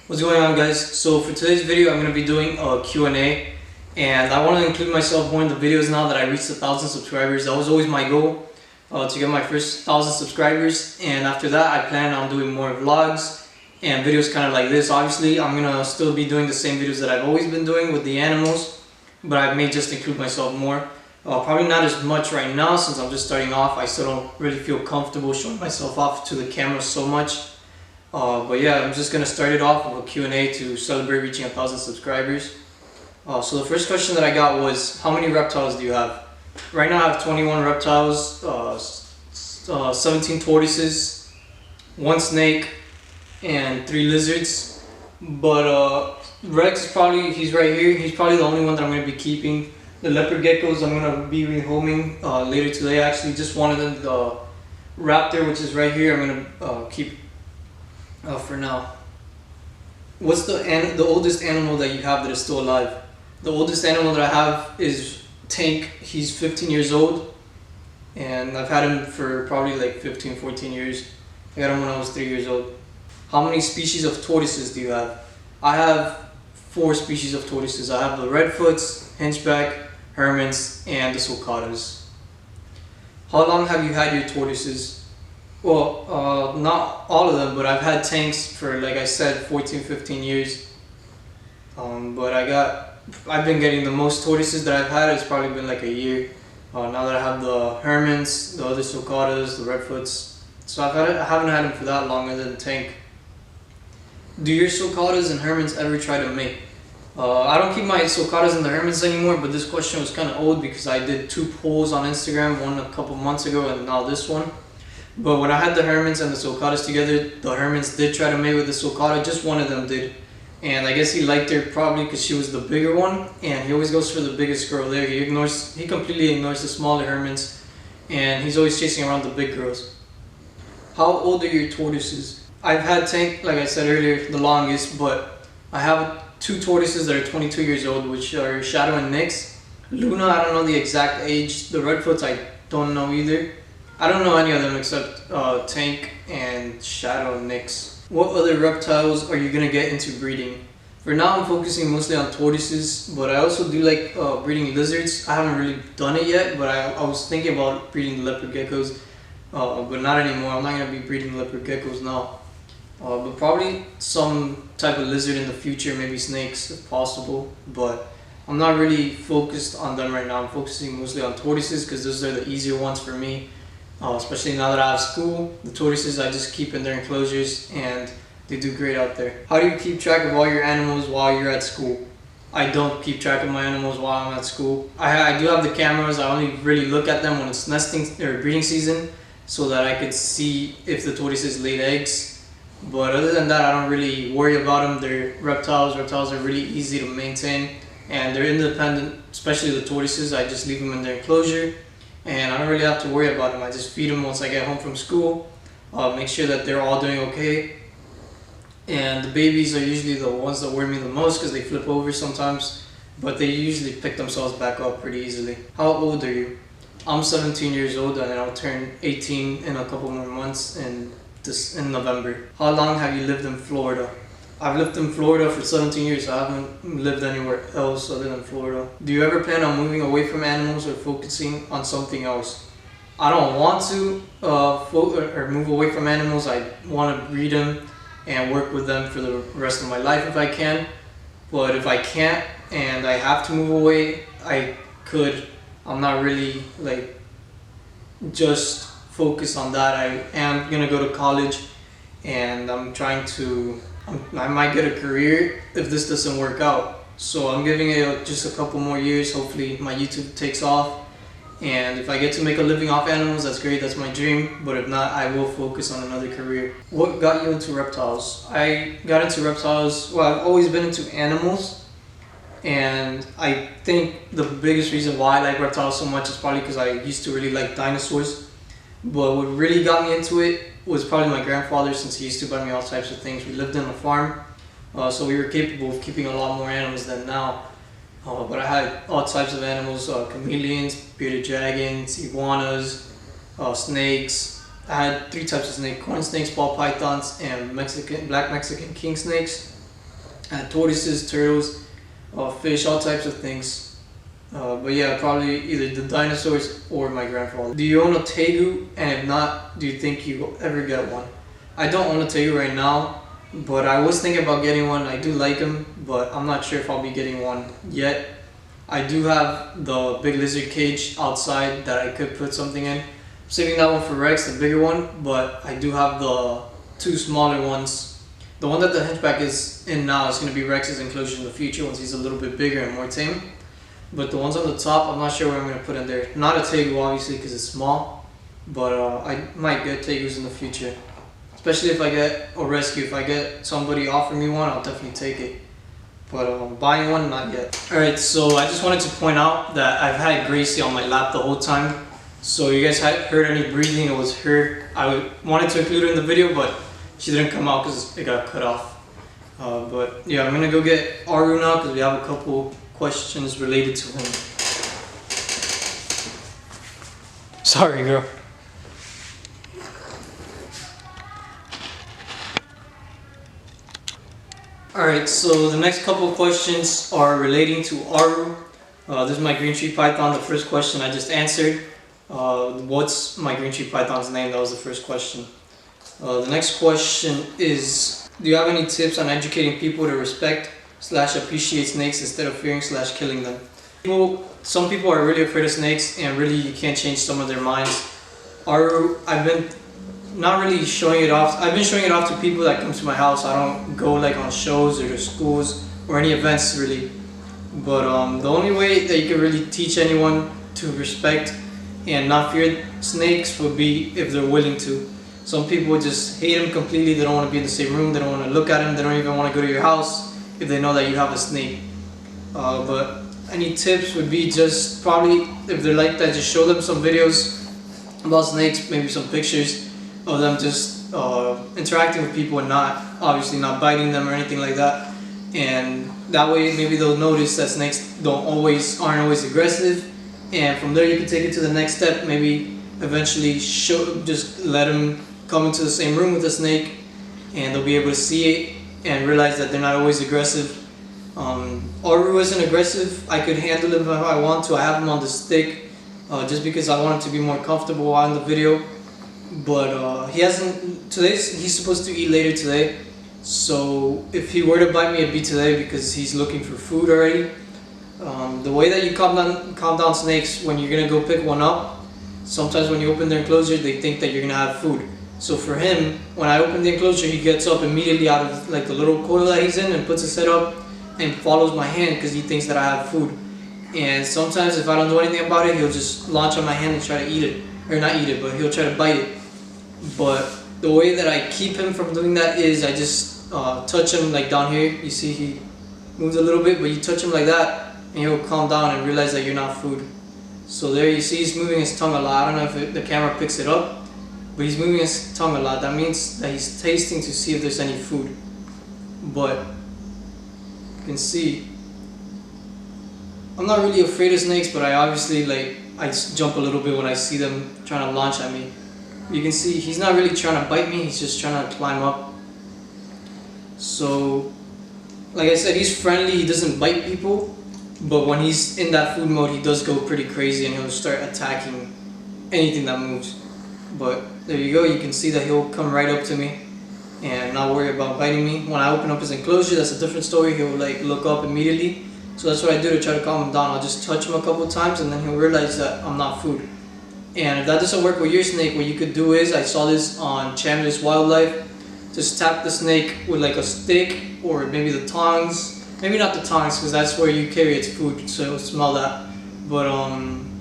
What's going on, guys? So for today's video I'm going to be doing a Q&A, and I want to include myself more in the videos now that I reached 1,000 subscribers. That was always my goal, to get my first 1,000 subscribers, and after that I plan on doing more vlogs and videos kind of like this. Obviously I'm going to still be doing the same videos that I've always been doing with the animals, but I may just include myself more. Probably not as much right now since I'm just starting off. I still don't really feel comfortable showing myself off to the camera so much. But yeah, I'm just going to start it off with a Q&A to celebrate reaching 1,000 subscribers. So the first question that I got was, how many reptiles do you have? Right now I have 21 reptiles, 17 tortoises, 1 snake, and 3 lizards. But Rex is probably, he's right here, he's probably the only one that I'm going to be keeping. The leopard geckos I'm going to be rehoming later today. Actually, just one of them, the raptor, which is right here, I'm going to keep for now. What's the oldest animal that you have that is still alive? The oldest animal that I have is Tank. He's 15 years old, and I've had him for probably like 15-14 years. I got him when I was 3 years old. How many species of tortoises do you have? I have 4 species of tortoises. I have the redfoots, hinchback, hermits, and the sulcatas. How long have you had your tortoises? Well, not all of them, but I've had Tanks for, like I said, 14-15 years. But I've been getting the most tortoises that I've had. It's probably been like a year. Now that I have the hermits, the other sulcatas, the redfoots, so I haven't had them for that long other than Tank. Do your sulcatas and hermits ever try to mate? I don't keep my sulcatas and the hermits anymore, but this question was kind of old because I did 2 polls on Instagram, one a couple months ago and now this one. But when I had the hermits and the sulcatas together, the hermits did try to mate with the sulcata. Just one of them did, and I guess he liked her probably because she was the bigger one, and he always goes for the biggest girl there. He completely ignores the smaller hermits, and he's always chasing around the big girls. How old are your tortoises? I've had Tank, like I said earlier, the longest, but I have 2 tortoises that are 22 years old, which are Shadow and Nyx. Luna, I don't know the exact age. The redfoots, I don't know either. I don't know any of them except Tank and Shadow and Nyx. What other reptiles are you going to get into breeding? For now I'm focusing mostly on tortoises, but I also do like breeding lizards. I haven't really done it yet, but I was thinking about breeding leopard geckos, but not anymore. I'm not going to be breeding leopard geckos now. But probably some type of lizard in the future, maybe snakes if possible, but I'm not really focused on them right now. I'm focusing mostly on tortoises because those are the easier ones for me. Especially now that I have school. The tortoises I just keep in their enclosures and they do great out there. How do you keep track of all your animals while you're at school? I don't keep track of my animals while I'm at school. I do have the cameras. I only really look at them when it's nesting or breeding season so that I could see if the tortoises laid eggs. But other than that, I don't really worry about them. They're reptiles. Reptiles are really easy to maintain and they're independent, especially the tortoises. I just leave them in their enclosure. And I don't really have to worry about them. I just feed them once I get home from school, make sure that they're all doing okay. And the babies are usually the ones that worry me the most because they flip over sometimes, but they usually pick themselves back up pretty easily. How old are you? I'm 17 years old and I'll turn 18 in a couple more months in November. How long have you lived in Florida? I've lived in Florida for 17 years. I haven't lived anywhere else other than Florida. Do you ever plan on moving away from animals or focusing on something else? I don't want to move away from animals. I want to breed them and work with them for the rest of my life if I can. But if I can't and I have to move away, I could. I'm not really like just focused on that. I am gonna go to college and I'm trying to I might get a career if this doesn't work out. So I'm giving it just a couple more years. Hopefully my YouTube takes off. And if I get to make a living off animals, that's great. That's my dream. But if not, I will focus on another career. What got you into reptiles? I got into reptiles, well, I've always been into animals. And I think the biggest reason why I like reptiles so much is probably because I used to really like dinosaurs. But what really got me into it was probably my grandfather, since he used to buy me all types of things. We lived on a farm, so we were capable of keeping a lot more animals than now. But I had all types of animals, chameleons, bearded dragons, iguanas, snakes. I had 3 types of snakes: corn snakes, ball pythons, and black Mexican king snakes. tortoises, turtles, fish, all types of things. But yeah, probably either the dinosaurs or my grandfather. Do you own a tegu? And if not, do you think you'll ever get one? I don't own a tegu right now, but I was thinking about getting one. I do like them, but I'm not sure if I'll be getting one yet. I do have the big lizard cage outside that I could put something in. I'm saving that one for Rex, the bigger one, but I do have the two smaller ones. The one that the henchback is in now is going to be Rex's enclosure in the future once he's a little bit bigger and more tame. But the ones on the top, I'm not sure what I'm going to put in there. Not a tegu obviously because it's small, but I might get tegus in the future. Especially if I get a rescue. If I get somebody offer me one, I'll definitely take it. But buying one, not yet. Alright, so I just wanted to point out that I've had Gracie on my lap the whole time. So you guys had heard any breathing, it was her. I wanted to include her in the video, but she didn't come out because it got cut off. But yeah, I'm gonna go get Aru now because we have a couple questions related to him. Sorry, girl. Alright, so the next couple of questions are relating to Aru. This is my green tree python, the first question I just answered. What's my green tree python's name? That was the first question. The next question is, do you have any tips on educating people to respect / appreciate snakes instead of fearing / killing them? Some people are really afraid of snakes and really you can't change some of their minds. Aru, I've been not really showing it off. I've been showing it off to people that come to my house. I don't go like on shows or to schools or any events really. But the only way that you can really teach anyone to respect and not fear snakes would be if they're willing to. Some people just hate them completely. They don't want to be in the same room. They don't want to look at them. They don't even want to go to your house if they know that you have a snake. But any tips would be just probably, if they're like that, just show them some videos about snakes, maybe some pictures of them just interacting with people and obviously not biting them or anything like that. And that way maybe they'll notice that snakes aren't always aggressive, and from there you can take it to the next step. Maybe eventually just let them come into the same room with the snake and they'll be able to see it and realize that they're not always aggressive. Aru isn't aggressive. I could handle him if I want to. I have him on the stick just because I want him to be more comfortable while in the video. But he's supposed to eat later today, so if he were to bite me, it'd be today because he's looking for food already. The way that you calm down snakes, when you're gonna go pick one up, sometimes when you open their enclosure they think that you're gonna have food. So for him, when I open the enclosure, he gets up immediately out of like the little coil that he's in and puts his head up and follows my hand because he thinks that I have food. And sometimes if I don't do anything about it, he'll just launch on my hand and try to eat it. Or not eat it, but he'll try to bite it. But the way that I keep him from doing that is I just touch him like down here. You see he moves a little bit, but you touch him like that and he'll calm down and realize that you're not food. So there you see he's moving his tongue a lot. I don't know if the camera picks it up, but he's moving his tongue a lot. That means that he's tasting to see if there's any food. But you can see I'm not really afraid of snakes, but I obviously I jump a little bit when I see them trying to launch at me. You can see he's not really trying to bite me, he's just trying to climb up. So, like I said, he's friendly, he doesn't bite people, but when he's in that food mode, he does go pretty crazy and he'll start attacking anything that moves. But there you go, you can see that he'll come right up to me and not worry about biting me. When I open up his enclosure, that's a different story. He'll look up immediately. So that's what I do to try to calm him down. I'll just touch him a couple times and then he'll realize that I'm not food. And if that doesn't work with your snake, what you could do is, I saw this on Chandler's Wildlife, just tap the snake with like a stick or maybe the tongs. Maybe not the tongs because that's where you carry its food, so it'll smell that. But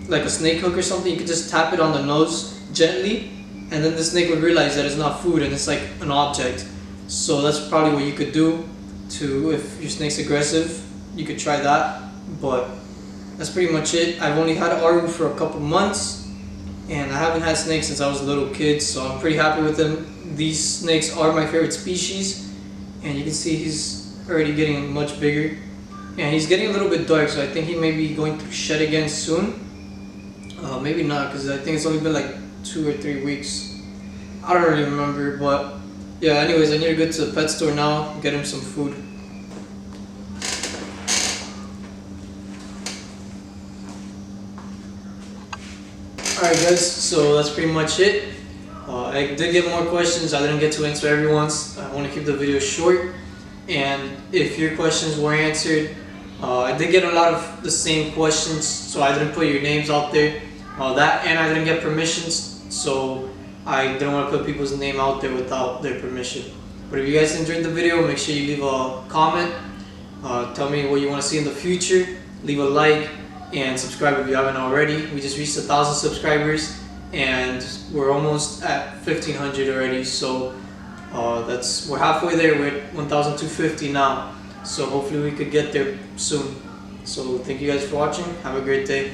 like a snake hook or something, you could just tap it on the nose gently and then the snake would realize that it's not food and it's like an object. So that's probably what you could do if your snake's aggressive. You could try that, but that's pretty much it. I've only had Aru for a couple months and I haven't had snakes since I was a little kid, so I'm pretty happy with them. These snakes are my favorite species, and you can see he's already getting much bigger and he's getting a little bit dark, so I think he may be going to shed again soon. Maybe not, because I think it's only been like 2 or 3 weeks. I don't really remember, but yeah, anyways, I need to go to the pet store now, get him some food. Alright guys, so that's pretty much it. I did get more questions. I didn't get to answer everyone's. I want to keep the video short. And if your questions were answered, I did get a lot of the same questions, so I didn't put your names out there. And I didn't get permissions, so I didn't want to put people's name out there without their permission. But if you guys enjoyed the video, make sure you leave a comment. Tell me what you want to see in the future. Leave a like and subscribe if you haven't already. We just reached 1,000 subscribers and we're almost at 1,500 already. So we're halfway there. We're at 1,250 now. So hopefully we could get there soon. So thank you guys for watching. Have a great day.